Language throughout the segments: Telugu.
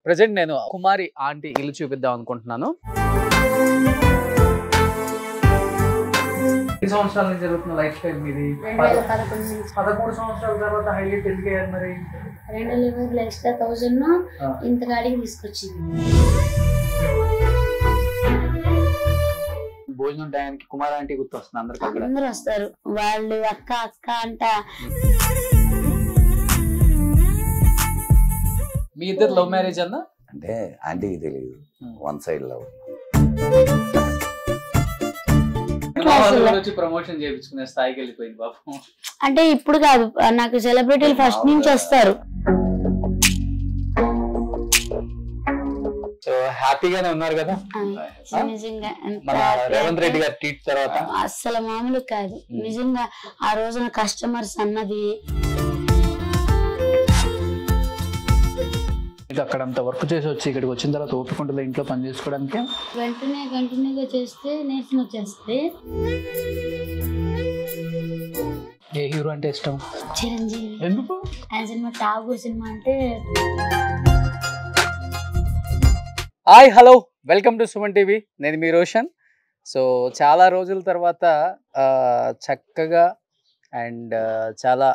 ప్రెజెంట్ నేను కుమారి ఆంటీ ఇల్లు చూపిద్దాం అనుకుంటున్నాను. ఎన్ని సంవత్సరాల నుంచి జరుగుతున్న లైఫ్ స్టైల్ మీది? 11 సంవత్సరాల తర్వాత హైలైట్ ఎందుకు అయ్యారు మరి? 2 ఎక్స్ట్రా 1000 ఇంత గాడికి తీసుకొచ్చింది. భోజనం టైంకి కుమార్ ఆంటీ గుర్తు వస్తుంది అందరికి. అందరూ వస్తారు, వాళ్ళు అక్క అక్క అంట. మీ ఇద్దరు లవ్ మ్యారేజ్ అన్న? అంటే ఆంటీకి తెలియదు, వన్ సైడ్ లవ్. ప్రమోషన్ చేయించుకునే స్థాయికి వెళ్ళిపోయింది పాపం. అంటే ఇప్పుడు కాదు, నాకు సెలబ్రిటీలు ఫస్ట్ నుంచి వస్తారు. సో హ్యాపీగానే ఉన్నారు కదా నిజంగా. మన రేవంత్ రెడ్డి గారి ట్వీట్ తర్వాత అస్సలు మామూలు కాదు నిజంగా. ఆ రోజున కస్టమర్స్ అన్నది అక్కడ అంత వర్క్ చేసి వచ్చి ఇక్కడికి వచ్చిన తర్వాత ఓపికంటుంది ఇంట్లో పని చేసుకోవడానికి. కంటిన్యూగా చేస్తే నేర్చుకుని వచ్చేస్తే. ఏ హీరో అంటే ఇష్టం? చిరంజీవి. ఎందుకు? ఆయన సినిమా ఠాగూర్ సినిమా అంటే. Hi hello, welcome to Suman TV. నేను మీ రోషన్. సో చాలా రోజుల తర్వాత చక్కగా అండ్ చాలా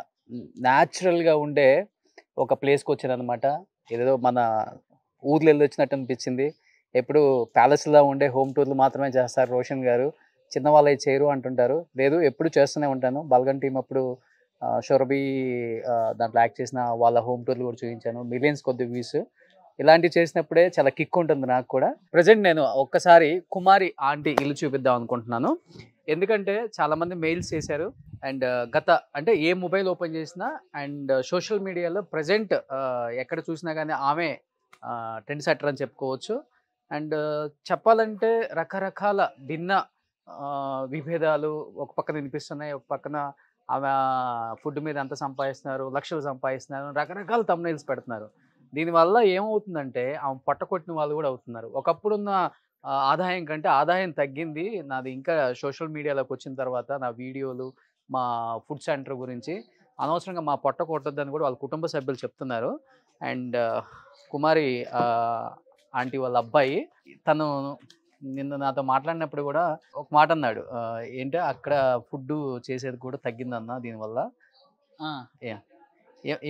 న్యాచురల్గా ఉండే ఒక ప్లేస్కి వచ్చాను అనమాట. ఏదో మన ఊర్లో వెళ్ళి వచ్చినట్టు అనిపించింది. ఎప్పుడు ప్యాలెస్లో ఉండే హోమ్ టూర్లు మాత్రమే చేస్తారు రోషన్ గారు, చిన్నవాళ్ళు అవి చేయరు అంటుంటారు. లేదు, ఎప్పుడు చేస్తూనే ఉంటాను. బల్గన్ టీం అప్పుడు షోరబీ దాంట్లో యాక్ట్ చేసిన వాళ్ళ హోమ్ టూర్లు కూడా చూపించాను. మిలియన్స్ కొద్ది వ్యూస్. ఇలాంటివి చేసినప్పుడే చాలా కిక్ ఉంటుంది నాకు కూడా. ప్రజెంట్ నేను ఒక్కసారి కుమారి ఆంటీ ఇల్లు చూపిద్దాం అనుకుంటున్నాను. ఎందుకంటే చాలామంది మెయిల్స్ చేశారు అండ్ అంటే ఏ మొబైల్ ఓపెన్ చేసినా అండ్ సోషల్ మీడియాలో ప్రజెంట్ ఎక్కడ చూసినా కానీ ఆమె ట్రెండ్ సెట్టర్ అని చెప్పుకోవచ్చు. అండ్ చెప్పాలంటే రకరకాల భిన్న విభేదాలు ఒక పక్కన వినిపిస్తున్నాయి, ఒక పక్కన ఆమె ఫుడ్ మీద ఎంత సంపాదిస్తున్నారు, లక్షలు సంపాదిస్తున్నారు, రకరకాల థంబ్నెయిల్స్ పెడుతున్నారు. దీనివల్ల ఏమవుతుందంటే ఆమె పొట్టకొట్టిన వాళ్ళు కూడా అవుతున్నారు. ఒకప్పుడున్న ఆదాయం కంటే ఆదాయం తగ్గింది నాది. ఇంకా సోషల్ మీడియాలోకి వచ్చిన తర్వాత నా వీడియోలు మా ఫుడ్ సెంటర్ గురించి అనవసరంగా మా పొట్ట కొట్టొద్దని కూడా వాళ్ళ కుటుంబ సభ్యులు చెప్తున్నారు. అండ్ కుమారి ఆంటీ వాళ్ళ అబ్బాయి తను నిన్న నాతో మాట్లాడినప్పుడు కూడా ఒక మాట అన్నాడు, ఏంటంటే అక్కడ ఫుడ్ చేసేది కూడా తగ్గిందన్న దీనివల్ల.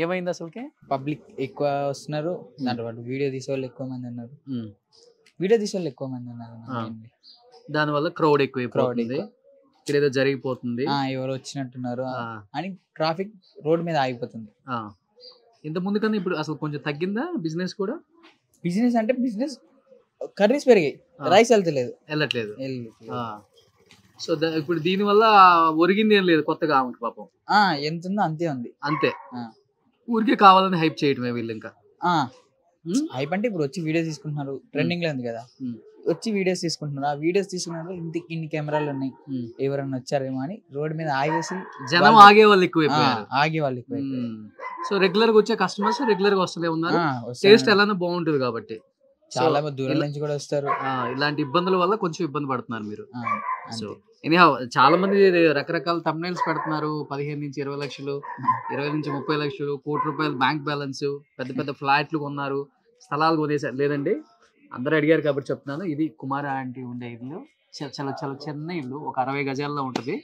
ఏమైంది అసలుకి? పబ్లిక్ ఎక్కువ వస్తున్నారు, దాంట్లో పాటు వీడియో తీసేవాళ్ళు ఎక్కువ మంది ఉన్నారు. వీడియో తీసేవాళ్ళు ఎక్కువ మంది ఉన్నారు. దానివల్ల క్రౌడ్ ఎక్కువైపోతుంది, ఇక్కడ ఏదో జరిగిపోతుంది, ఎవరు వచ్చినట్టున్నారు అని ట్రాఫిక్ రోడ్ మీద ఆగిపోతుంది. ఇంత ముందు కన్నా ఇప్పుడు అసలు కొంచెం తగ్గిందా బిజినెస్ కూడా? బిజినెస్ అంటే బిజినెస్ కర్రీస్ పెరిగాయి, రైస్ వెళ్ళట్లేదు. సో ఇప్పుడు దీని వల్ల ఒరిగింది ఏం లేదు కొత్తగా ఆమెకి పాపం. ఎంత ఉందో అంతే ఉంది. అంతే, ఊరికే కావాలని హైప్ చేయటమే వీళ్ళు. ఇంకా హైప్ అంటే ఇప్పుడు వచ్చి వీడియోస్ తీసుకుంటున్నారు, ట్రెండింగ్ లో ఉంది కదా, వచ్చి వీడియోస్ తీసుకుంటున్నారు. ఆ వీడియోస్ తీసుకున్నారు, ఇన్ని కెమెరాలు ఉన్నాయి, ఎవరన్నా వచ్చారేమో అని రోడ్ మీద ఆగేసి జనం ఆగేవాళ్ళు ఎక్కువైపోయారు. సో రెగ్యులర్ గా వచ్చే కస్టమర్స్ రెగ్యులర్ గా వస్తూనే ఉన్నారు. టేస్ట్ ఎలానో బాగుంటుంది కాబట్టి చాలా దూరం నుంచి కూడా వస్తారు. ఇలాంటి ఇబ్బందుల వల్ల కొంచెం ఇబ్బంది పడుతున్నారు మీరు. సో ఎనీహౌ చాలా మంది రకరకాల థంబ్నెయిల్స్ పెడుతున్నారు. 15 నుంచి 20 లక్షలు, 20 నుంచి 30 లక్షలు, ₹1,00,00,000 బ్యాంక్ బ్యాలెన్స్, పెద్ద పెద్ద ఫ్లాట్లు కొన్నారు, స్థలాలు కొనేసారు. లేదండి, అందరూ అడిగారు కాబట్టి చెప్తున్నాను. ఇది కుమారి ఆంటీ ఉండే ఇల్లు. చాలా చాలా చిన్న ఇల్లు, ఒక 60 గజాల్లో ఉంటుంది.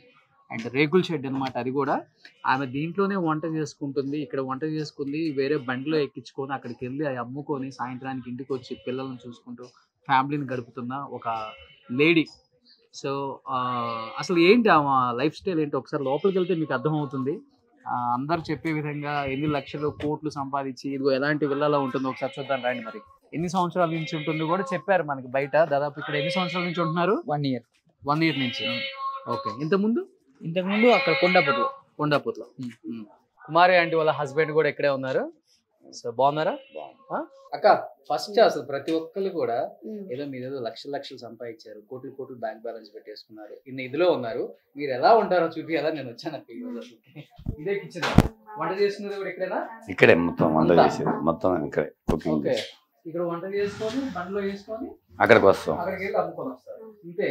అండ్ రేకుల షెడ్ అనమాట అది కూడా. ఆమె దీంట్లోనే వంట చేసుకుంటుంది. ఇక్కడ వంట చేసుకుంది, వేరే బండిలో ఎక్కించుకొని అక్కడికి వెళ్ళి అవి అమ్ముకొని సాయంత్రానికి ఇంటికి వచ్చి పిల్లలను చూసుకుంటూ ఫ్యామిలీని గడుపుతున్న ఒక లేడీ. సో అసలు ఏంటి ఆమె లైఫ్ స్టైల్ ఏంటి ఒకసారి లోపలికి వెళ్తే మీకు అర్థమవుతుంది. అందరు చెప్పే విధంగా ఎన్ని లక్షలు కోట్లు సంపాదించి ఇదిగో ఎలాంటి విల్లాలో ఉంటుందో ఒకసారి చూద్దాం రండి. మరి ఎన్ని సంవత్సరాల నుంచి ఉంటుంది కూడా చెప్పారు మనకి బయట. దాదాపు ఇక్కడ ఎన్ని సంవత్సరాల నుంచి ఉంటున్నారు? 1 year నుంచి. ఓకే, ఇంతకుముందు అక్కడ కొండాపూర్లో కుమారి ఆంటీ వాళ్ళ హస్బెండ్ కూడా ఇక్కడే ఉన్నారు. సో బాగున్నారా అక్క? ఫస్ట్ అసలు ప్రతి ఒక్కరు కూడా ఏదో మీరు ఏదో లక్షలు సంపాదించారు, కోట్లు బ్యాంక్ బ్యాలెన్స్ పెట్టేసుకున్నారు, ఇదిలో ఉన్నారు, మీరు ఎలా ఉంటారో చూపియాలా నేను వచ్చాను. ఇదే కిచెన్, వంట చేస్తున్నది కూడా ఇక్కడేనా? ఇక్కడే మొత్తం వంట చేసేది మొత్తం ఇక్కడే. ఓకే, ఇక్కడ వంట చేసుకొని బండిలో వేసుకొని అక్కడికి వస్తాం, అక్కడికి వెళ్ళి అమ్ముకొని వస్తారు. ఇంతే.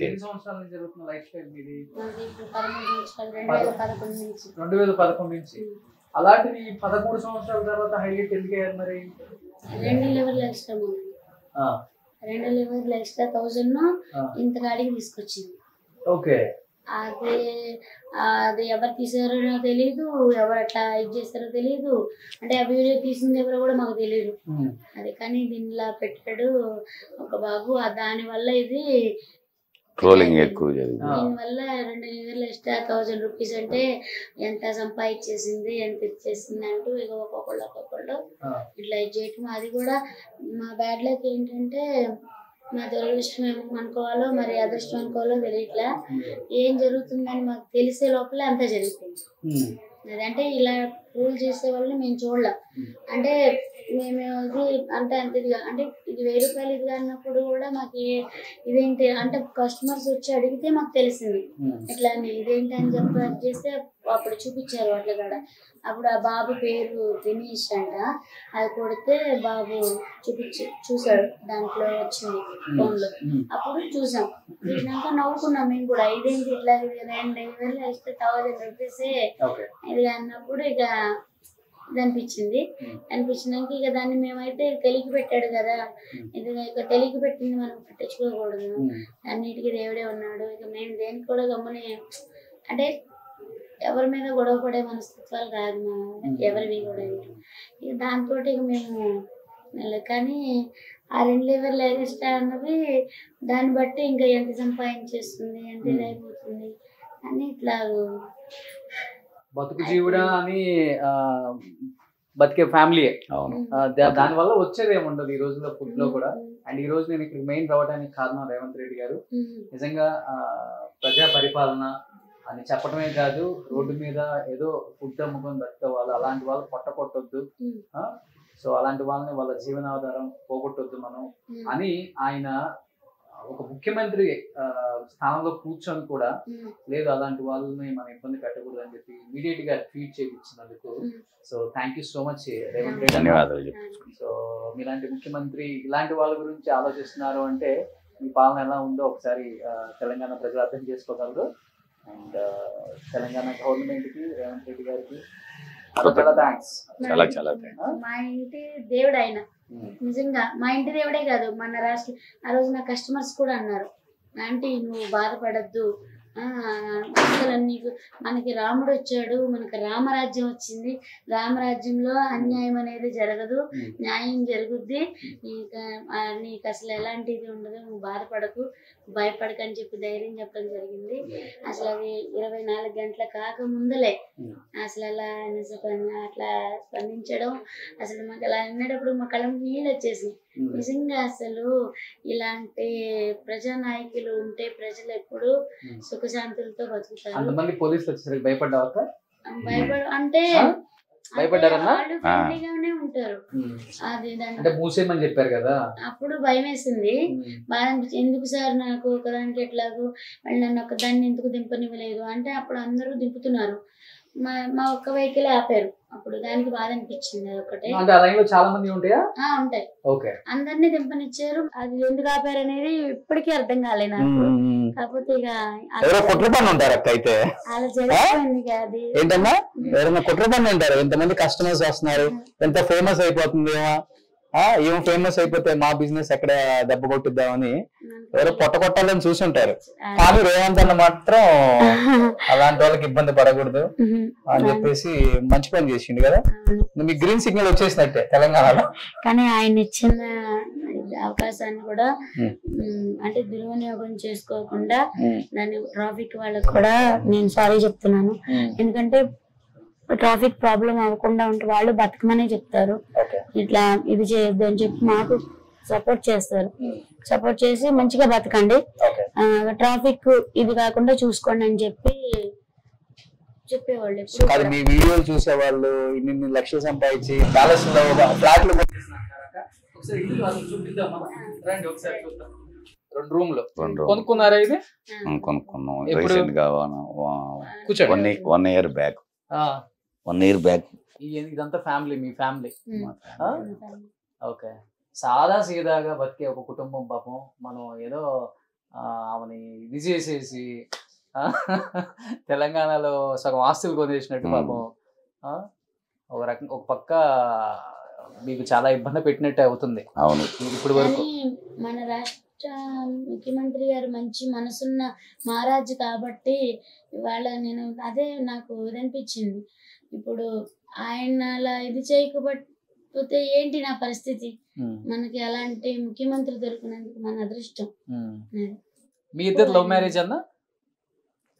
ఎన్ని సంవత్సరాల నుంచి జరుగుతున్న లైఫ్ స్టైల్ మీది? 2011 నుంచి. అలాంటిది 13 సంవత్సరాల తర్వాత హైలైట్ ఎందుకు అయ్యారు మరి? 2 లెవెల్ ఎక్స్ట్రా ఆ, 2 లెవెల్ ఎక్స్ట్రా 1000 ఆ. ఇంత కాడికి తీసుకొచ్చింది. ఓకే. అది అది ఎవరు తీసారో నాకు తెలియదు, ఎవరు అట్లా ఇది చేస్తారో తెలియదు. అంటే ఆ వీడియో తీసింది ఎవరో కూడా మాకు తెలియదు. అది కానీ దీనిలా పెట్టాడు ఒక బాబు. దానివల్ల ఇది ట్రోలింగ్ ఎక్కువ జరిగింది. దీనివల్ల 2 లెవెల్ ఎక్స్ట్రా 1000 రూపీస్ అంటే ఎంత సంపాదించేసింది, ఎంత ఇచ్చేసింది అంటూ ఇక ఒక్కొక్కళ్ళు ఇట్లా ఇది చేయటం. అది కూడా మా బ్యాడ్ లక్ ఏంటంటే మా దురదృష్టం ఏమో అనుకోవాలో మరి అదృష్టం అనుకోవాలో తెలియట్లా. ఏం జరుగుతుందని మాకు తెలిసే లోపలే అంతా జరుగుతుంది. అదంటే ఇలా రూల్ చేసే వాళ్ళని మేము చూడలేం. అంటే మేము ఇది అంటే అంత ఇదిగా అంటే ఇది 1000 రూపాయలు ఇది అన్నప్పుడు కూడా మాకు ఇదేంటి అంటే కస్టమర్స్ వచ్చి అడిగితే మాకు తెలిసింది ఇట్లా ఇదేంటి అని చెప్పి చేస్తే అప్పుడు చూపించారు అట్లా కూడా. అప్పుడు ఆ బాబు పేరు దినేష్ అంట. అది కొడితే బాబు చూసాడు, దాంట్లో వచ్చింది ఫోన్లో. అప్పుడు చూసాం, చూసినాక నవ్వుకున్నాం మేము కూడా. ఇదేంటి ఇట్లా 2 వేస్తే 1000 రూపీసే ఇది అన్నప్పుడు ఇక అనిపించింది. అనిపించినాక ఇక దాన్ని మేమైతే తెలికి పెట్టాడు కదా, ఇది ఇక తెలికి పెట్టింది మనం పట్టించుకోకూడదు, అన్నిటికీ దేవుడే ఉన్నాడు. ఇక మేము దేనికి కూడా గమ్ముని అంటే ఎవరి మీద గొడవ పడే మనస్తత్వాలు కాదు మా ఎవరివి కూడా. ఇక దాంతో ఇక మేము కానీ ఆ 2 లెవెల్ ఎక్స్ట్రా అన్నది దాన్ని బట్టి ఇంకా ఎంత సంపాదించేస్తుంది, ఎంత ఇదైపోతుంది అని ఇట్లా బతుకు జీవుడా అని బతికే ఫ్యామిలీ. అవును. దాని వల్ల వచ్చేది ఏముండదు ఈ రోజుల్లో ఫుడ్ లో కూడా. అండ్ ఈ రోజు నేను ఇక్కడ మెయిన్ రావడానికి కారణం రేవంత్ రెడ్డి గారు. నిజంగా ప్రజా పరిపాలన అని చెప్పడమే కాదు, రోడ్డు మీద ఏదో ఫుడ్ అమ్ముకొని బతికే వాళ్ళు, అలాంటి వాళ్ళు కొట్టొద్దు, సో అలాంటి వాళ్ళని వాళ్ళ జీవనాధారం పోగొట్టొద్దు మనం అని ఆయన ఒక ముఖ్యమంత్రి స్థానంలో కూర్చొని కూడా లేదు అలాంటి వాళ్ళని మనం ఇబ్బంది పెట్టకూడదు అని చెప్పి ఇమీడియట్ గా ట్వీట్ చేయించినందుకు so thank you so much Revanth Reddy. ధన్యవాదాలు. సో మీలాంటి ముఖ్యమంత్రి ఇలాంటి వాళ్ళ గురించి ఆలోచిస్తున్నారు అంటే మీ పాలన ఎలా ఉందో ఒకసారి తెలంగాణ ప్రజలు అర్థం చేసుకోగలరు. అండ్ తెలంగాణ గవర్నమెంట్ కి రేవంత్ రెడ్డి గారికి చాలా థ్యాంక్స్. చాలా చాలా థ్యాంక్స్. మా ఇంటి దేవుడు ఆయన. నిజంగా మా ఇంటి దేవుడే కాదు, మన రాష్ట్ర ఆ రోజు నా కస్టమర్స్ కూడా అన్నారు, ఆంటీ నువ్వు బాధపడద్దు, అసలు నీకు మనకి రాముడు వచ్చాడు, మనకి రామరాజ్యం వచ్చింది, రామరాజ్యంలో అన్యాయం అనేది జరగదు, న్యాయం జరుగుద్ది, నీకు అసలు ఎలాంటిది ఉండదు, నువ్వు బాధపడకు, భయపడకని చెప్పి ధైర్యం చెప్పడం జరిగింది. అసలు అది 24 గంటల కాకముందలే అసలు అలా అట్లా స్పందించడం, అసలు మాకు అలా అన్నప్పుడు మా కళ్ళ నీళ్ళు వచ్చేసి నిజంగా అసలు ఇలాంటి ప్రజానాయకులు ఉంటే ప్రజలు ఎప్పుడు సుఖశాంతులతో బతుకుతారు. అంతమంది పోలీసులు వచ్చేసరికి భయపడ్డావా? అంటే భయపడ్డారన్నా? వాళ్ళు ఫ్రెండ్లీగానే ఉంటారు. అది అంటే మూసేయమని చెప్పారు కదా, అప్పుడు భయం వేసింది, బాధ అనిపించింది. ఎందుకు సార్ నాకు ఒకదానికి ఎట్లాగో వాళ్ళు నన్ను ఒకదాన్ని ఎందుకు దింపనివ్వలేదు అంటే అప్పుడు అందరూ దింపుతున్నారు, మా ఒక్క వెహికల్ ఆపారు. అప్పుడు దానికి బాధ అనిపించింది. అదొకటే. అంటే ఆ లైన్ లో చాలా మంది ఉంటాయా? ఉంటాయి. ఓకే. అందరినీ దింపనిచ్చారు. అది ఎందుకు ఆపారు అనేది ఇప్పటికీ అర్థం కాలే నాకు. కాకపోతే ఇక అయితే అలా జరిగిపోయింది. అది ఏంటన్నా ఎవరైనా కుట్రపని ఉంటారు, ఎంతమంది కస్టమర్స్ వస్తున్నారు, ఎంత ఫేమస్ అయిపోతుంది ఏమో ఫేమస్ అయిపోతే మా బిజినెస్ ఎక్కడ దెబ్బ కొట్టిద్దామని ఎవరో కొట్టాలని చూసుంటారు. కానీ రేవంత్ అన్న మాత్రం అలాంటి వాళ్ళకి ఇబ్బంది పడకూడదు అని చెప్పేసి మంచి పని చేసిండు కదా. మీకు గ్రీన్ సిగ్నల్ వచ్చేసినట్టే తెలంగాణలో. కానీ ఆయన ఇచ్చిన అవకాశాన్ని కూడా అంటే దుర్వినియోగం చేసుకోకుండా దాన్ని ట్రాఫిక్ వాళ్ళకి కూడా నేను సారీ చెప్తున్నాను. ఎందుకంటే ట్రాఫిక్ ప్రాబ్లం అవ్వకుండా ఉంటే వాళ్ళు బతకమనే చెప్తారు, ఇట్లా ఇది చేయొద్దు అని చెప్పి మాకు సపోర్ట్ చేస్తారు. సపోర్ట్ చేసి మంచిగా బతకండి, ట్రాఫిక్ ఇది కాకుండా చూసుకోండి అని చెప్పి చెప్పేవాళ్ళు. అది మీ వీడియోలు చూసేవాళ్ళు ఇన్ని లక్షలు సంపాదించి ప్యాలెస్ లో ఫ్లాట్లు రెండు రూమ్లు కొనుక్కున్నారా? ఇది కొనుక్కున్నాం రీసెంట్ గా 1 year బ్యాక్. 1 year back. ఇదంతా ఫ్యామిలీ, మీ ఫ్యామిలీ? ఓకే. సాదా సీదాగా బతికే ఒక కుటుంబం పాపం. మనం ఏదో ఆమెని ఇది చేసేసి తెలంగాణలో సగం ఆస్తులు కొనేసినట్టు పాపం. ఒక పక్క మీకు చాలా ఇబ్బంది పెట్టినట్టే అవుతుంది. అవును. ఇప్పుడు వరకు కానీ మన రాష్ట్ర ముఖ్యమంత్రి గారు మంచి మనసున్న మహారాజు కాబట్టి ఇవాళ నేను అదే నాకు ఇది అనిపించింది. ఇప్పుడు ఆయన అలా ఇది చేయకపోతే ఏంటి నా పరిస్థితి? మనకి అలాంటి ముఖ్యమంత్రి దొరికినందుకు మన అదృష్టం. మీ ఇద్దరు లవ్ మ్యారేజ్ అన్నా?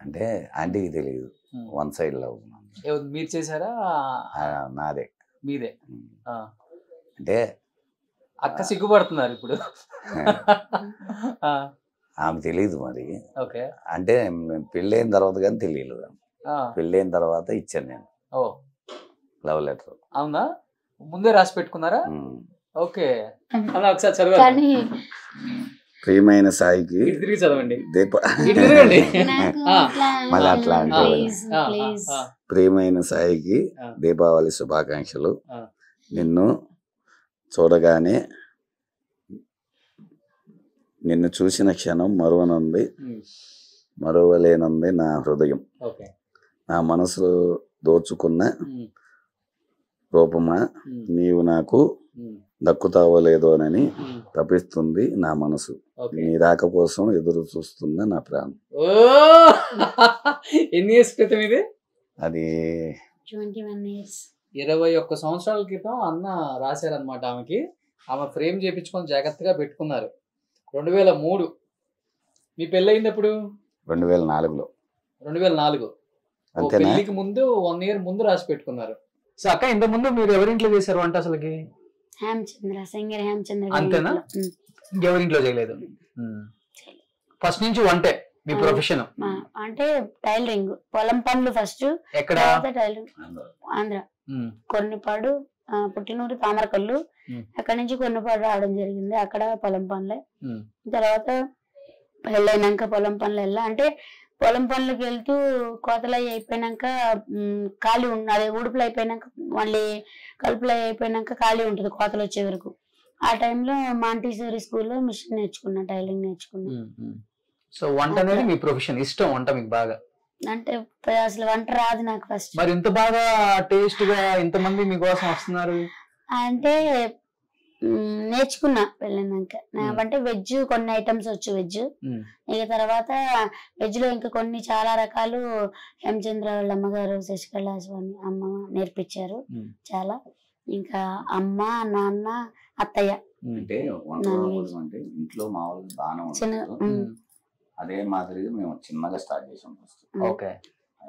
అంటే ఆంటీకి తెలియదు, వన్ సైడ్ లవ్. మీరు చేశారా? నాదే. మీదే. అంటే అక్క సిగ్గుపడుతున్నారు ఇప్పుడు. ఆమె తెలియదు మరి. ఓకే. అంటే పెళ్ళైన తర్వాత కానీ తెలియలేదు. పెళ్ళైన తర్వాత ఇచ్చాను నేను లవ్ లెటర్. అవునా? ముందే రాసి పెట్టుకున్నారా? ఓకే. అలా ఒకసారి చదవండి. కానీ ప్రియమైన సాయికి తిరిగి చదవండి. మళ్ళీ అట్లా అంటే ప్రియమైన సాయికి దీపావళి శుభాకాంక్షలు. నిన్ను చూడగానే నిన్ను చూసిన క్షణం మరువలేనంది నా హృదయం. నా మనసు దోచుకున్న రూపమా, నీవు నాకు దక్కుతావో లేదోనని తప్పిస్తుంది నా మనసు. నీ రాక కోసం ఎదురు చూస్తున్న నా ప్రాణం. ఎన్ని ఇయర్స్ క్రితం ఇది? అది 21 సంవత్సరాల క్రితం అన్న రాశారనమాట ఆమెకి. ఆమె ఫ్రేమ్ చేయించుకొని జాగ్రత్తగా పెట్టుకున్నారు. 2003. మీ పెళ్ళయింది ఎప్పుడు? 2004లో. 2004. పెళ్లికి ముందు 1 year ముందు రాసి పెట్టుకున్నారు. సో అక్క, ఇంత ముందు మీరు ఎవరింట్లో చేశారు వంట అసలుకి? సింగర్ హేమచంద్ర. అంతేనా? ఇంకెవరింట్లో చేయలేదు? ఫస్ట్ నుంచి వంటే మీ ప్రొఫెషన్? అంటే టైలరింగ్, పొలం పనులు ఫస్ట్. ఎక్కడ? టైలరింగ్ ఆంధ్ర, కొన్నిపాడు, పుట్టినూరు, తామరకల్లు. అక్కడ నుంచి కొన్నిపాడు రావడం జరిగింది. అక్కడ పొలం పనులే. తర్వాత పెళ్ళైనాక పొలం పనులు వెళ్ళా. అంటే పొలం పనులకు వెళ్తూ కోతలు అయిపోయినాక ఖాళీ అదే ఉడుపులు అయిపోయినాక మళ్ళీ కలుపులు అయిపోయినాక ఖాళీ ఉంటుంది కోతలు వచ్చే వరకు. ఆ టైంలో మాంటిసోరీ స్కూల్లో మిషన్ నేర్చుకున్నా, టైలరింగ్ నేర్చుకున్నా. సో వంట అనేది మీ ప్రొఫెషన్, ఇష్టం వంట మీకు బాగా? అంటే అసలు వంట రాదు నాకు ఫస్ట్. మరి ఇంత బాగా టేస్ట్ గా ఇంతమంది మీకోసం వస్తున్నారు అంటే నేర్చుకున్నా పెళ్ళినాక. అంటే వెజ్ కొన్ని ఐటమ్స్ వచ్చు, వెజ్. ఇక తర్వాత వెజ్ లో ఇంకా కొన్ని చాలా రకాలు హేమచంద్ర వాళ్ళ అమ్మగారు శశికళ స్వామి అమ్మ నేర్పించారు చాలా. ఇంకా అమ్మ, నాన్న, అత్తయ్య. అంటే ఇంట్లో మామూలు బాగానే ఉంటుంది. అదే మాదిరిగా మేము చిన్నగా స్టార్ట్ చేసాం ఫస్ట్. ఓకే.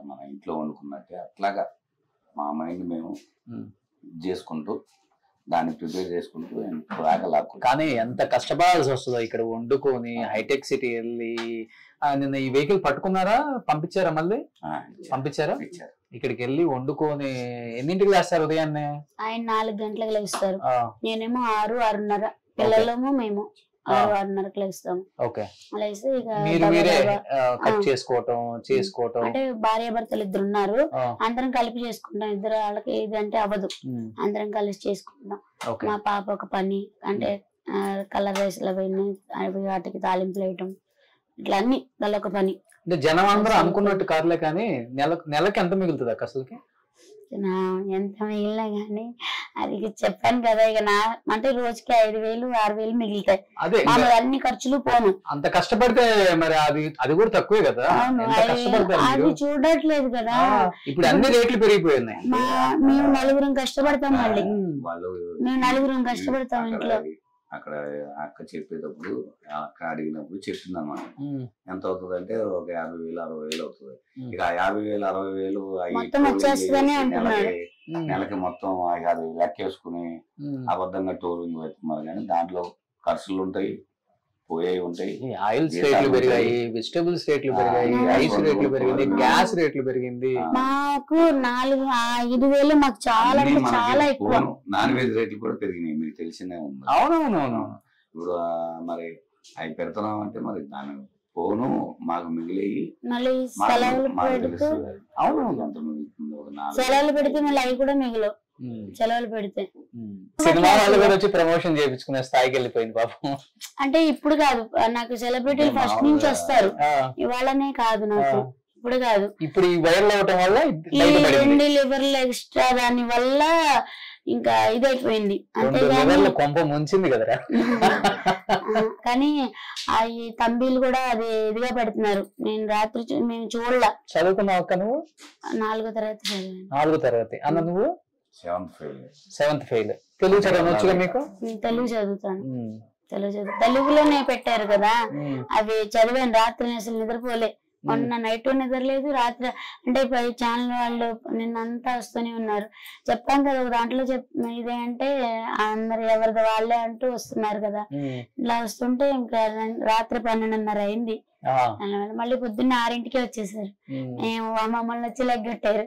మన ఇంట్లో వండుకున్నట్టే అట్లాగా మా మైండ్ మేము చేసుకుంటూ దాన్ని ప్రిపేర్ చేసుకుంటూ రాగలాక్కు. కానీ ఎంత కష్టపడాల్సి వస్తుందో ఇక్కడ వండుకొని హైటెక్ సిటీ వెళ్ళి. నిన్న ఈ వెహికల్ పట్టుకున్నారా? పంపించారా? మళ్ళీ పంపించారా? ఇక్కడికి వెళ్ళి వండుకొని ఎన్నింటికి లేస్తారు ఉదయాన్నే? ఆయన 4 గంటలకు లేస్తారు, నేనేమో 6, 6:30. పిల్లలేమో మేము 6, 6:30కి లేస్తాము. ఓకే. లేస్తే ఇక చేసుకోవటం అంటే భార్య భర్తలు 2 ఉన్నారు, అందరం కలిపి చేసుకుంటాం. 2 వాళ్ళకి ఇది అంటే అవ్వదు, అందరం కలిసి చేసుకుంటాం. మా పాప ఒక పని అంటే కలర్ రైస్లు అవన్నీ వాటికి తాలింపులు వేయటం, ఇట్లా అన్ని వాళ్ళొక పని. అంటే జనం అందరూ అనుకున్నట్టు కాదులే, కానీ నెలకి ఎంత మిగులుతుంది అక్క అసలుకి? ఎంత మిగిలినా గానీ అది చెప్పాను కదా, ఇక నా అంటే రోజుకి 5,000, 6,000 మిగులుతాయి. అన్ని ఖర్చులు పోను. అంత కష్టపడితే మరి అది కూడా తక్కువే కదా. అది చూడట్లేదు కదా. ఇప్పుడు అన్ని రేట్లు పెరిగిపోయినాయి. మేము 4 కష్టపడతాం, మళ్ళీ మేము 4 కష్టపడతాం ఇంట్లో. అక్కడ అక్క చెప్పేటప్పుడు అక్క అడిగినప్పుడు చెప్తుంది అన్నమాట. ఎంత అవుతుంది అంటే ఒక 50,000, 60,000 అవుతుంది. ఇక 50,000, 60,000 నెలకి మొత్తం అది లెక్కేసుకుని అబద్ధంగా టూరింగ్ పెడుతున్నారు. కానీ దాంట్లో ఖర్చులు ఉంటాయి, పోయేవి ఉంటాయి. ఆయిల్స్ రేట్లు పెరిగాయి, వెజిటబుల్స్ రేట్లు పెరిగాయి, రైస్ రేట్లు పెరిగింది, గ్యాస్ రేట్లు పెరిగింది. మాకు 4-5,000 మాకు చాలా చాలా ఎక్కువ. నాన్ వెజ్ రేట్లు కూడా పెరిగినాయి, మీకు తెలిసిందే ఉంది. అవునవునవును. ఇప్పుడు మరి అవి పెడుతున్నాం అంటే మరి దాని పోను మాకు మిగిలేయి. మళ్ళీ సెలవులు పెడితే మళ్ళీ అవి కూడా మిగిలవు. సెలవులు పెడితే సినిమా వాళ్ళు కూడా వచ్చి ప్రమోషన్ చేయించుకునే స్థాయికి వెళ్ళిపోయింది పాపం. అంటే ఇప్పుడు కాదు, నాకు సెలబ్రిటీలు ఫస్ట్ నుంచి వస్తారు, ఇవాళనే కాదు, నాకు ఇప్పుడు కాదు. ఇప్పుడు ఈ వైరల్ అవటం వల్ల 2 లివర్లు ఎక్స్ట్రా దాని వల్ల ఇంకా ఇదైపోయింది. 2 అంతేగాని లెవెల్లో కొంప ముంచింది కదరా. కానీ ఈ తంబీలు కూడా అది ఇదిగా పెడుతున్నారు. నేను రాత్రి మేము చూడలా. చదువుకున్నావు అక్క నువ్వు? 4వ తరగతి చదివాను. 4వ తరగతి. అన్న నువ్వు? 7th fail. తెలుగు చదవనొచ్చుగా మీకు? తెలుగు చదువుతాను. తెలుగులోనే పెట్టారు కదా, అవి చదివాను. రాత్రి అసలు నిద్రపోలే. మొన్న నైట్ నిద్రలేదు, రాత్రి అంటే పై ఛానల్ వాళ్ళు నిన్నంతా వస్తూనే ఉన్నారు. చెప్పాం కదా ఒక దాంట్లో ఇదే అంటే అందరు ఎవరిది వాళ్ళే అంటూ వస్తున్నారు కదా. ఇలా వస్తుంటే ఇంకా రాత్రి 12:30 అయింది. మళ్ళీ పొద్దున్న 6ంటికే వచ్చేసారు. మమ్మల్ని వచ్చి లెగ్గొట్టారు.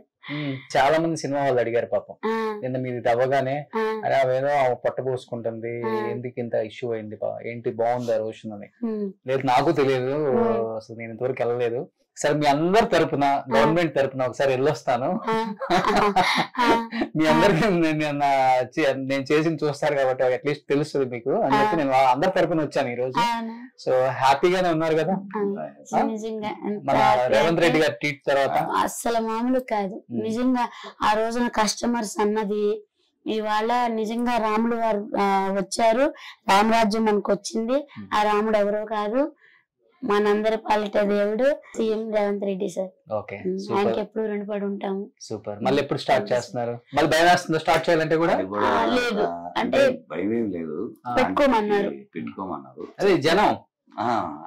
చాలా మంది సినిమా వాళ్ళు అడిగారు పాపం, నిన్న మీది తవ్వగానే అరే అవేదో పొట్ట పోసుకుంటుంది, ఎందుకు ఇంత ఇష్యూ అయింది, ఏంటి బాగుందా రోషన్ అని. లేదు నాకు తెలియదు, అసలు నేను ఇంతవరకు వెళ్ళలేదు. సరే మీ అందరి తరపున, గవర్నమెంట్ తరపున ఒకసారి వెళ్ళొస్తాను, మీ అందరికి నేను చేసింది చూస్తారు కాబట్టి అట్లీస్ట్ తెలుస్తుంది మీకు అని చెప్పి నేను అందరి తరపున వచ్చాను ఈ రోజు. సో హ్యాపీగానే ఉన్నారు కదా మన రేవంత్ రెడ్డి గారి ట్వీట్ తర్వాత? అస్సలు మామూలు కాదు నిజంగా. ఆ రోజున కస్టమర్స్ అన్నది ఇవాళ నిజంగా రాములు గారు వచ్చారు, రామరాజ్యం మనకు వచ్చింది. ఆ రాముడు ఎవరో కాదు, మనందరి పాలిట దేవుడు సీఎం రేవంత్ రెడ్డి సార్. ఆయనకి ఎప్పుడు రుణపడి ఉంటాము. సూపర్. మళ్ళీ ఎప్పుడు స్టార్ట్ చేస్తున్నారు? మళ్ళీ భయం వేస్తుందో స్టార్ట్ చేయాలంటే కూడా? లేదు అంటే భయం లేదు, పెట్టుకోమన్నారు. అదే జనం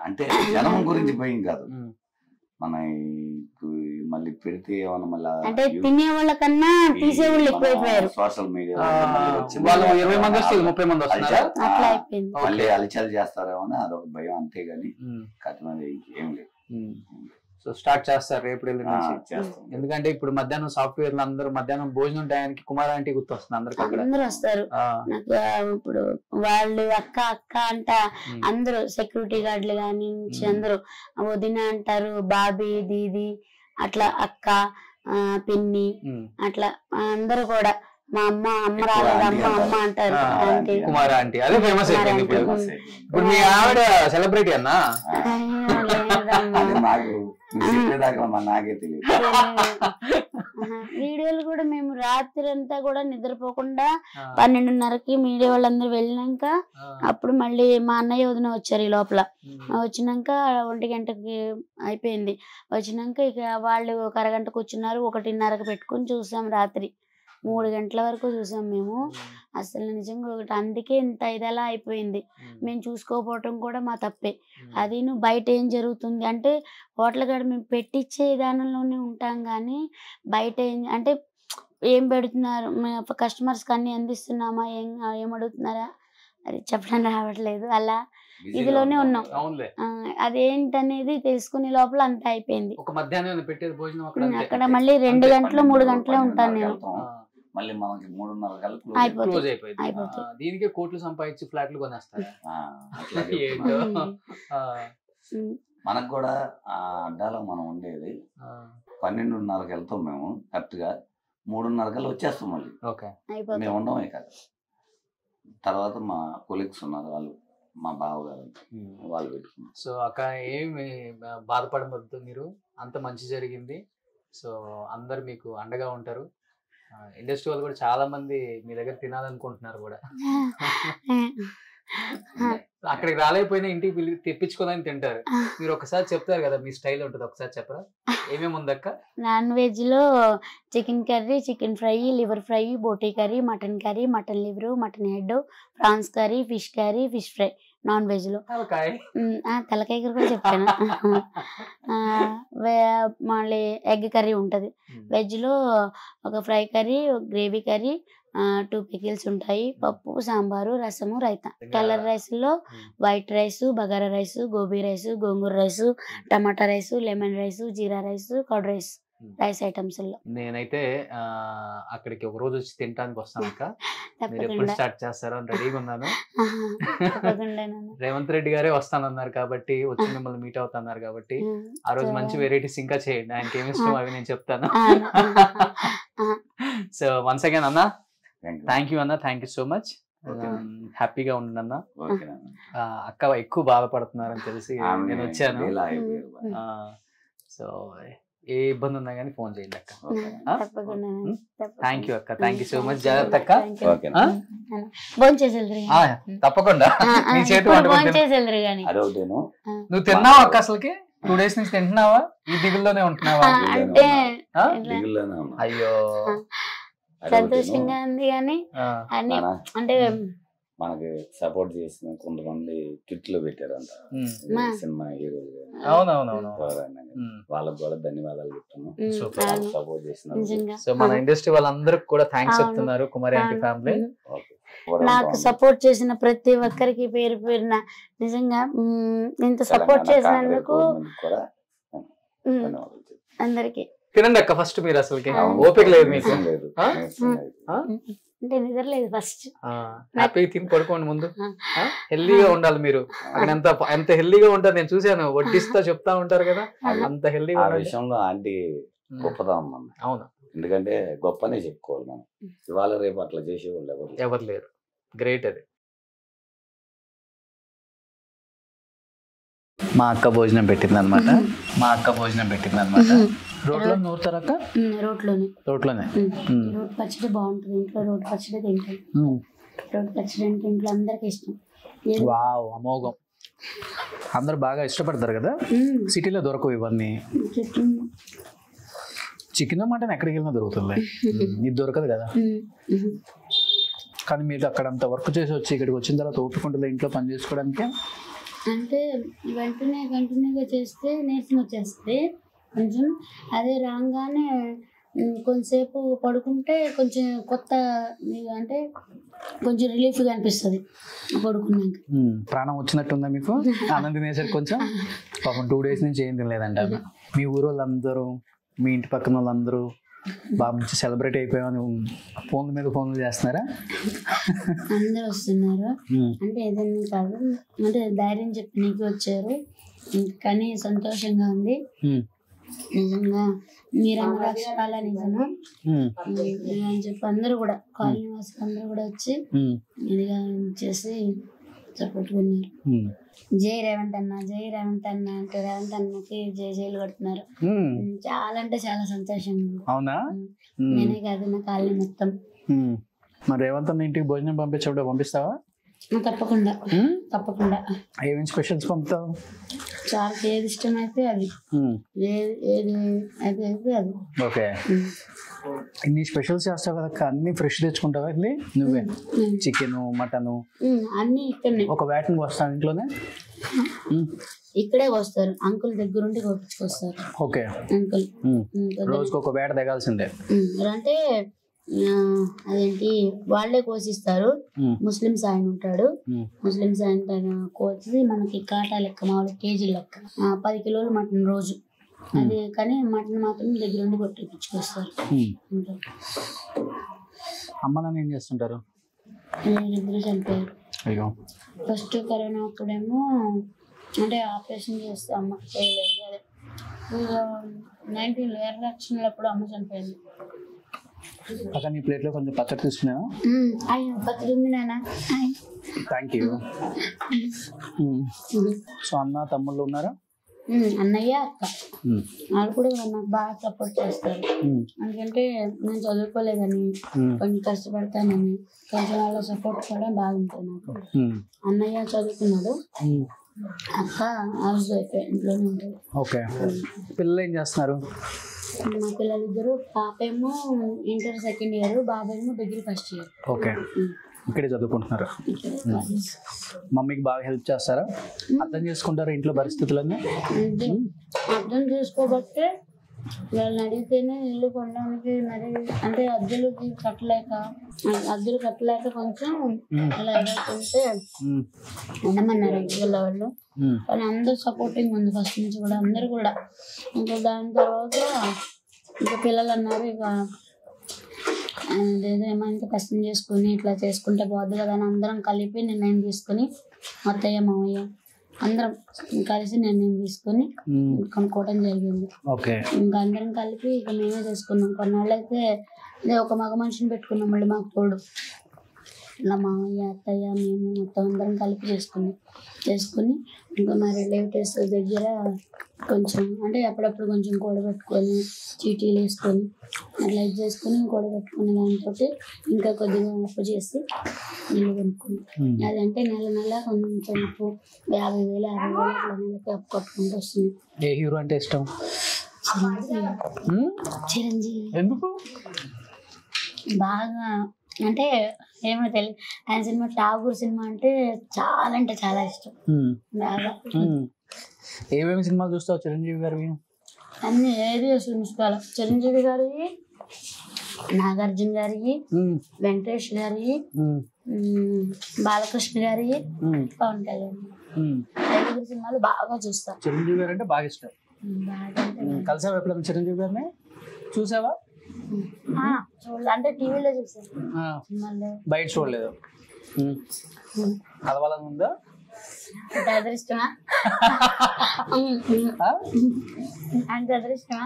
అంటే జనం గురించి భయం కాదు, మన మళ్ళీ పెడితే ఏమన్నా మళ్ళీ అంటే తినే వాళ్ళ కన్నా తీసే వాళ్ళు ఎక్కువైపోయారు. సోషల్ మీడియా వాళ్ళు 20 మంది వస్తే 30 మంది వస్తున్నారు, అట్లా అయిపోయింది. మళ్ళీ అలచలు చేస్తారేమో అని అదొక భయం, అంతేగాని కఠినది ఏం లేదు. సో స్టార్ట్ చేస్తారు రేపు నుంచి. ఎందుకంటే ఇప్పుడు మధ్యాహ్నం సాఫ్ట్వేర్ అందరూ మధ్యాహ్నం భోజనం టయానికి కుమార్ ఆంటీ గుర్తొస్తుంది అందరికి. అందరూ వస్తారు నాకు. ఇప్పుడు వాళ్ళు అక్క అక్క అంట అందరూ, సెక్యూరిటీ గార్డులు కానీ అందరూ వదిన అంటారు, బాబీ దీది అట్లా, అక్క పిన్ని అట్లా అందరూ కూడా. మా అమ్మ రాలేదు, అమ్మ అంటారు. ఆంటీ కుమార్ ఆంటీ అదే ఫేమస్ అయిపోయింది ఇప్పుడు. మీ ఆవిడ సెలబ్రిటీ అన్నా? నాకే తెలియదు. వీడియోలు కూడా మేము రాత్రి అంతా కూడా నిద్రపోకుండా 12:30కి మీడియా వాళ్ళందరూ వెళ్ళినాక అప్పుడు మళ్ళీ మా అన్నయ్య వదిన వచ్చారు ఈ లోపల. వచ్చినాక 1 గంటకి అయిపోయింది. వచ్చినాక ఇక వాళ్ళు ఒక అరగంట కూర్చున్నారు, 1:30కి పెట్టుకుని చూసాం. రాత్రి 3 గంటల వరకు చూసాం మేము. అసలు నిజంగా ఒకటి అందుకే ఇంత ఇదలా అయిపోయింది. మేము చూసుకోకపోవటం కూడా మా తప్పే. అది నువ్వు బయట ఏం జరుగుతుంది అంటే హోటల్ కాడ మేము పెట్టించే విధానంలోనే ఉంటాం, కానీ బయట అంటే ఏం పెడుతున్నారు, కస్టమర్స్కి అన్ని అందిస్తున్నామా, ఏం అడుగుతున్నారా అది చెప్పడం రావట్లేదు. అలా ఇదిలోనే ఉన్నాం. అదేంటనేది తెలుసుకునే లోపల అంత అయిపోయింది. అక్కడ మళ్ళీ 2 గంటలు 3 గంటలే ఉంటాను నేను. మళ్ళీ మనకి 3:30 అయిపోతుంది. దీనికి కోట్లు సంపాదించి ఫ్లాట్లు కొనేస్తారు. మనకు కూడా ఆ అడ్డాలో మనం ఉండేది 12:30కి వెళ్తాం మేము, కరెక్ట్ గా 3:30 వచ్చేస్తాం మళ్ళీ. మేము ఉండమే కాదు. తర్వాత మా కొలీగ్స్ ఉన్నారు, వాళ్ళు మా బావగారు, వాళ్ళు పెట్టుకున్నారు. సో అక్క ఏమి బాధపడవద్దు, మీరు అంత మంచి జరిగింది. సో అందరు మీకు అండగా ఉంటారు. ఇండస్ట్రీ వాళ్ళు కూడా చాలా మంది మీ దగ్గర తినాలనుకుంటున్నారు కూడా. అక్కడికి రాలేకపోయినా ఇంటికి తెప్పించుకోదని తింటారు. మీరు ఒకసారి చెప్తారు కదా మీ స్టైల్ ఉంటుంది, ఒకసారి చెప్పరా ఏమేమి ఉందక్క? నాన్ వెజ్ లో chicken curry, chicken fry, liver fry, boti curry, mutton liver, mutton head, prawns curry, fish fry. Non veg లో తలకాయ కర్రీ కూడా చెప్పాను. మళ్ళీ ఎగ్ కర్రీ ఉంటది. వెజ్ లో ఒక fry curry, gravy curry, 2 pickles ఉంటాయి, పప్పు, సాంబారు, రసము, రైతా. కలర్ రైస్ లో white rice, bagara rice, gobi rice, gongura rice, tomato rice, lemon rice, jeera rice, curd rice items లో. నేనైతే అక్కడికి ఒక రోజు వచ్చి తినడానికి వస్తాను అక్క. మీరు ఎప్పుడు స్టార్ట్ చేస్తారో అని రెడీగా ఉన్నాను. రేవంత్ రెడ్డి గారే వస్తానన్నారు కాబట్టి, వచ్చి మిమ్మల్ని మీట్ అవుతున్నారు కాబట్టి ఆ రోజు మంచి వెరైటీస్ ఇంకా చేయండి. ఆయనకి ఏమి ఇష్టం అవి నేను చెప్తాను. సో వన్స్ అగైన్ అన్న, థ్యాంక్ యూ అన్న, థ్యాంక్ యూ సో మచ్. హ్యాపీగా ఉండండి అన్న. అక్క ఎక్కువ బాధపడుతున్నారని తెలిసి నేను వచ్చాను. సో ఏ ఇబ్బంది ఉన్నా కానీ ఫోన్ చేయండి అక్క. తప్పకుండా థ్యాంక్ యూ అక్క, థ్యాంక్ యూ సో మచ్. జాగ్రత్త అక్క. ఓకేనా భోంచేసేది తప్పకుండా నీ చేతి వంట భోంచేసేది కానీ అదొకటేను. నువ్వు తిన్నావా అక్క? అసలుకి 2 days నుంచి తింటున్నావా? ఈ దిగుల్లోనే ఉంటున్నావా? అంటే దిగుల్లోనే ఉన్నా. అయ్యో సంతోషంగా ఉంది కానీ అన్ని అంటే మనకి సపోర్ట్ చేసిన కొంతమంది కిట్లు పెట్టారంట సినిమా హీరోలు. అవునవునవును. వాళ్ళకి కూడా ధన్యవాదాలు చెప్తున్నాం. సపోర్ట్ చేసిన సో మన ఇండస్ట్రీ వాళ్ళందరికి కూడా థ్యాంక్స్ చెప్తున్నారు కుమారి ఆంటీ ఫ్యామిలీ. నాకు సపోర్ట్ చేసిన ప్రతి ఒక్కరికి పేరు పేరున నిజంగా ఇంత సపోర్ట్ చేసినందుకు అందరికి. తినండి అక్క ఫస్ట్ మీరు, అసలుకి ఓపిక లేదు మీకు. అంటే నిద్ర లేదు ఫస్ట్. హ్యాపీగా తిని పడుకోండి ముందు. హెల్దీగా ఉండాలి మీరు. అక్కడ ఎంత హెల్దీగా ఉంటారు నేను చూసాను, వడ్డిస్తా చెప్తా ఉంటారు కదా, అంత హెల్దీగా. ఆ విషయంలో ఆంటీ గొప్పదనం మనం. అవును, ఎందుకంటే గొప్పనే చెప్పుకోవాలి మనం. ఇవాళ రేపు అట్లా చేసేవాళ్ళు ఎవరు లేరు. గ్రేట్ అది. మా అక్క భోజనం పెట్టింది అనమాట. రోడ్లో నూరుతారక్క? రోడ్లోనే. రోడ్ పచ్చడి బాగుంటుంది. ఇంట్లో రోడ్ పచ్చడి తింటాం. రోడ్ పచ్చడి అంటే ఇంట్లో అందరికి ఇష్టం. వావ్, అమోఘం. అందరు బాగా ఇష్టపడతారు కదా. సిటీలో దొరకవు ఇవన్నీ. చికెన్ మటన్ ఎక్కడికి వెళ్ళినా దొరుకుతుంది, ఇది దొరకదు కదా. కానీ మీరు అక్కడ అంత వర్క్ చేసి వచ్చి ఇక్కడికి వచ్చిన తర్వాత ఓపికంటుంది ఇంట్లో పని చేసుకోవడానికి. అంటే కంటిన్యూగా చేస్తే నీరసం వచ్చేస్తుంది కొంచెం. అదే రాగానే కొంచెంసేపు పడుకుంటే కొంచెం కొత్త అంటే కొంచెం రిలీఫ్గా అనిపిస్తుంది పడుకున్నాక. ప్రాణం వచ్చినట్టుందా మీకు? ఆనందం తినేసరికి కొంచెం. పాపం 2 days నుంచి ఏం తినలేదంట. మీ ఊరు వాళ్ళందరూ, మీ ఇంటి పక్కన వాళ్ళందరూ బాగా మంచి సెలబ్రేట్ అయిపోయామని ఫోన్ల మీద ఫోన్లు చేస్తున్నారా? అందరు వస్తున్నారు. అంటే ఏదైనా కాదు, అంటే ధైర్యం చెప్పి నీకు వచ్చారు. కానీ సంతోషంగా ఉంది నిజంగా. మీరన్న అక్షరాల నిజము అని చెప్పి అందరూ కూడా కాలనీ వాసులు అందరూ కూడా వచ్చి ఇదిగా చేసి సపోర్ట్కున్నారు. జై రేవంత్ అన్న, జై రేవంత్ అన్న అంటే రేవంత్ అన్నకి జైలు కొడుతున్నారు. చాలా అంటే చాలా సంతోషంగా ఉంది. అవునా? నేనే కాదు, నా కాలనీ మొత్తం. మరి రేవంత్ అన్న ఇంటికి భోజనం పంపించేప్పుడు పంపిస్తావా? తప్పకుండా తప్పకుండా. ఏమేమి స్పెషల్స్ పంపుతావు? చాలా ఏది ఇష్టమైతే అది, ఏది అది అయితే అది. ఓకే, ఇన్ని స్పెషల్స్ చేస్తావు కదా, అన్ని ఫ్రెష్ తెచ్చుకుంటావా? ఇది నువ్వే చికెన్ మటన్ అన్ని ఇక్కడనే. ఒక వేటకి వస్తాను ఇంట్లోనే? ఇక్కడే వస్తారు అంకుల్ దగ్గరుండి కొట్టుకొస్తారు. ఓకే, అంకుల్ రోజుకి ఒక వేట దిగాల్సిందే. అంటే అదేంటి వాళ్ళే కోసిస్తారు. ముస్లిమ్స్ ఆయన ఉంటాడు, ముస్లిమ్స్ ఆయన కోసి మనకి కాటా లెక్క మామూలు కేజీ లెక్క 10 కిలోలు మటన్ రోజు. అది కానీ మటన్ మాత్రం దగ్గర ఉండి కొట్టించుకొస్తారు. అమ్మ నాన్న ఏం చేస్తుంటారు? ఇద్దరు చనిపోయారు. అయ్యో. ఫస్ట్ కరోనా అప్పుడేమో అంటే ఆపరేషన్ చేస్తే అమ్మ చేయలేదు. అదే 19 ఎలక్షన్లు అప్పుడు అమ్మ చనిపోయింది. అక్కడ నీ ప్లేట్లో కొంచెం పచ్చడి తీసుకున్నాను. పచ్చడి ఉంది నాన్న. Thank you. సో అన్న తమ్ముళ్ళు ఉన్నారా? అన్నయ్య అక్క వాళ్ళు కూడా నాకు బాగా సపోర్ట్ చేస్తారు. ఎందుకంటే నేను చదువుకోలేదని కొంచెం కష్టపడతానని కొంచెం వాళ్ళ సపోర్ట్ కూడా బాగుంటుంది నాకు. అన్నయ్య చదువుకున్నాడు, అక్క హౌస్ వైఫ్ ఇంట్లోనే ఉంటుంది. ఓకే, పిల్లలు ఏం చేస్తున్నారు? మా పిల్లలిద్దరు, పాపేమో ఇంటర్ 2nd year, బాబేమో డిగ్రీ 1st year. ఓకే, ఇక్కడే చదువుకుంటున్నారు. మమ్మీకి బాగా హెల్ప్ చేస్తారా? అర్థం చేసుకుంటారా ఇంట్లో పరిస్థితులన్నీ? అర్థం చేసుకోబట్టే వాళ్ళని అడిగితేనే ఇల్లు కొనడానికి మరి అంటే అద్దెలు కట్టలేక కొంచెం ఇలా ఎదుర్కొంటే ఉండమన్నారు ఇంట్లో వాళ్ళు. కానీ అందరూ సపోర్టింగ్ ఉంది ఫస్ట్ నుంచి కూడా, అందరు కూడా. ఇంకా దాని తర్వాత ఇంకా పిల్లలు అన్నారు ఇక ఏమో ఇంకా కష్టం చేసుకుని ఇట్లా చేసుకుంటే బాగుంది కదా అని అందరం కలిపి నిర్ణయం తీసుకుని, అత్తయ్య మామయ్య అందరం కలిసి నిర్ణయం తీసుకుని కొనుక్కోవడం జరిగింది. ఇంకా అందరం కలిపి ఇక మేమే చేసుకున్నాం. కొన్నాళ్ళు అయితే ఒక మగ మనిషిని పెట్టుకున్నాం మళ్ళీ మాకు తోడు. ఇలా మామయ్య అత్తయ్య మేము మొత్తం అందరం కలిపి చేసుకుని ఇంకా మా రిలేటివ్స్ దగ్గర కొంచెం అంటే అప్పుడప్పుడు కొంచెం కూడబెట్టుకొని చీటీలు వేసుకొని అట్లా ఇది చేసుకొని కూడబెట్టుకునే దాంతో ఇంకా కొద్దిగా అప్పు చేసి ఇల్లు కొనుక్కున్నాం. అదంటే నెల కొంచెం అప్పు 50,000 60,000 అట్లా నెలకి అప్పు కట్టుకుంటూ వస్తుంది. ఏ హీరో అంటే ఇష్టం? చిరంజీవి. ఎందుకు? బాగా అంటే ఏమో తెలియదు, ఆయన సినిమా ఠాగూర్ సినిమా అంటే చాలా ఇష్టం బాగా. ఏమేమి సినిమాలు చూస్తావు చిరంజీవి గారు? అన్ని ఏది అసలు మిస్కాలం. చిరంజీవి గారి, నాగార్జున గారి, వెంకటేష్ గారి, బాలకృష్ణ గారి, పవన్ కళ్యాణ్ ఐదుగురు సినిమాలు బాగా చూస్తాం. చిరంజీవి గారు అంటే బాగా ఇష్టం. కలిసావా ఎప్పుడైనా చిరంజీవి గారిని? చూసావా? చూడలేదు, అంటే టీవీలో చూసాను, బయట చూడలేదు. కలవాలని ఉందా? అదృష్టమా అంటే అదృష్టమా?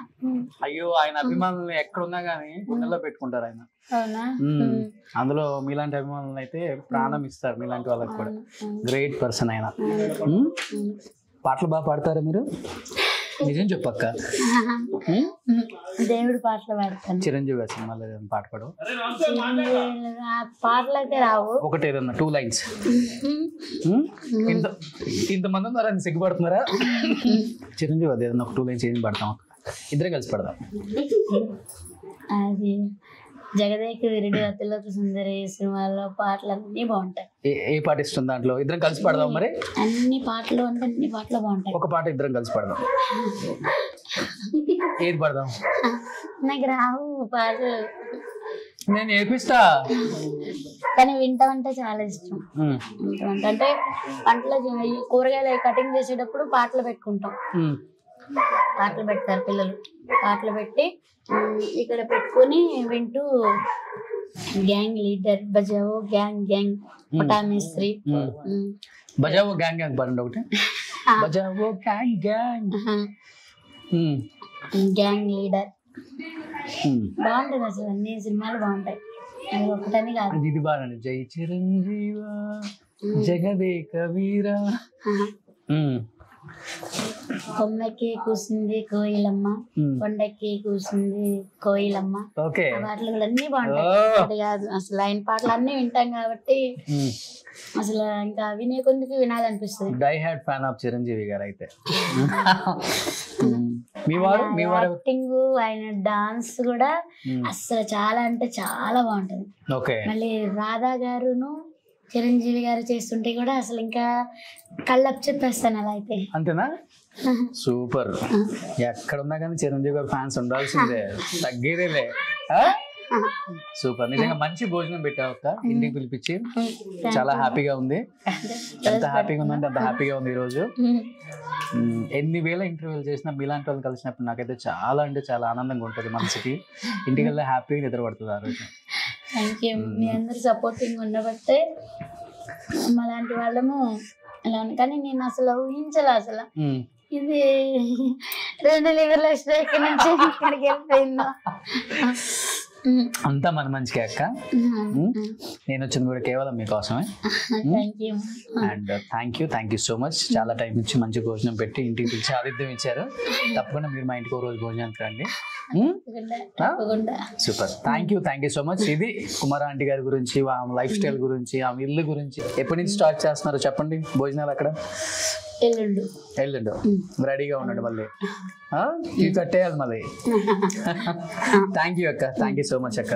అయ్యో, ఆయన అభిమానులు ఎక్కడున్నా గానీ గుండెల్లో పెట్టుకుంటారు ఆయన. అవునా? అందులో మీలాంటి అభిమానులు అయితే ప్రాణం ఇస్తారు, మీలాంటి వాళ్ళకి కూడా. గ్రేట్ పర్సన్ ఆయన. పాటలు బాగా పాడతారా మీరు? నిజం చెప్పక్క. దేవుడి పాటలు పాడతాను. చిరంజీవి గారి సినిమాలో ఏదైనా పాట పాడు. పాటలు అయితే రావు. ఒకటి ఏదన్నా 2 lines. ఇంతమంది ఉన్నారా, సిగ్గుపడుతున్నారా? చిరంజీవి అది ఏదన్నా ఒక 2 lines ఏం పాడతాం, ఇద్దరే కలిసి పడదాం. అది జగదేక వీరుడు అతిలోక సుందరి సినిమాలో పాటలు అన్ని బాగుంటాయి. ఏ పాట ఇష్టం దాంట్లో? ఇద్దరం కలిసి పడదాం మరి. అన్ని పాటలు అంటే అన్ని పాటలు బాగుంటాయి. ఒక పాట ఇద్దరం కలిసి పడదాం. ఏది పడదాం? నాకు రావు పాటలు, నేను నేర్పిస్తా. కానీ వింటామంటే చాలా ఇష్టం. అంటే పంటలో కూరగాయలు కటింగ్ చేసేటప్పుడు పాటలు పెట్టుకుంటాం. పాటలు పెడతారు పిల్లలు, పాటలు పెట్టి ఇక్కడ పెట్టుకొని వింటూ గ్యాంగ్ లీడర్ బజావో గ్యాంగ్ గ్యాంగ్ పటామేస్త్రి బజావో గ్యాంగ్ గ్యాంగ్ పాడండి ఒకటి. బజావో గ్యాంగ్ గ్యాంగ్ గ్యాంగ్ లీడర్ బాగుంటుంది. అసలు అన్ని సినిమాలు బాగుంటాయి, అది ఒకటని కాదు. ఇది బాగుంది. జై చిరంజీవ జగదేక వీర. కొమ్మకి కూసింది కోయిలమ్మ, కొండకి కూసింది కోయిలమ్మ. పాటలు కూడా అన్ని బాగుంటాయి కాదు. అసలు ఆయన పాటలు అన్ని వింటాం కాబట్టి అసలు ఇంకా వినే కొందుకు వినాలనిపిస్తుంది. Die hard fan of Chiranjeevi garu అయితే. యాక్టింగ్, ఆయన డాన్స్ కూడా అసలు చాలా అంటే చాలా బాగుంటది. మళ్ళీ రాధా గారును చిరంజీవి గారు చేస్తుంటే కూడా అసలు ఇంకా కళ్ళప్ చెప్పేస్తాను అలా అయితే. అంతేనా? సూపర్. ఎక్కడున్నా కానీ చిరంజీవి గారు ఫ్యాన్స్ ఉండాల్సిందే, తగ్గేదేలే. సూపర్. నిజంగా మంచి భోజనం పెట్టావక్క, ఇంటికి పిలిపించి. చాలా హ్యాపీగా ఉంది. ఎంత హ్యాపీగా ఉందంటే అంత హ్యాపీగా ఉంది ఈరోజు. ఎన్ని వేల ఇంటర్వ్యూలు చేసినా మీలాంటి వాళ్ళు కలిసినప్పుడు నాకైతే చాలా అంటే చాలా ఆనందంగా ఉంటుంది మనసుకి. ఇంటికి వెళ్ళి హ్యాపీగా నిద్రపడుతుంది ఆ రోజు. Thank you. మీ అందరు సపోర్టింగ్ ఉండబట్టే అలాంటి వాళ్ళము అలా ఉంది. కానీ నేను అసలు ఊహించలే, అసలు ఇది 2 లివర్ల స్ట్రైక్ నుంచి ఇక్కడికి వెళ్ళిపోయిందో. అంతా మన మంచిగా అక్క. నేను వచ్చింది కూడా కేవలం మీకోసమే. And thank you so much. చాలా టైం ఇచ్చి మంచి భోజనం పెట్టి ఇంటికి పిలిచి ఆతిథ్యం ఇచ్చారు. తప్పకుండా మీరు మా ఇంటికి ఒక రోజు భోజనానికి రండి. Super. Thank you so much. ఇది కుమార్ ఆంటీ గారి గురించి, ఆమె లైఫ్ స్టైల్ గురించి, ఆమె ఇల్లు గురించి. ఎప్పటి నుంచి స్టార్ట్ చేస్తున్నారో చెప్పండి భోజనాలు అక్కడ? ఎల్లుండు రెడీగా ఉన్నాడు, మళ్ళీ ఇది కట్టేయాలి మళ్ళీ. థ్యాంక్ యూ అక్క. థ్యాంక్ యూ సో మచ్ అక్క.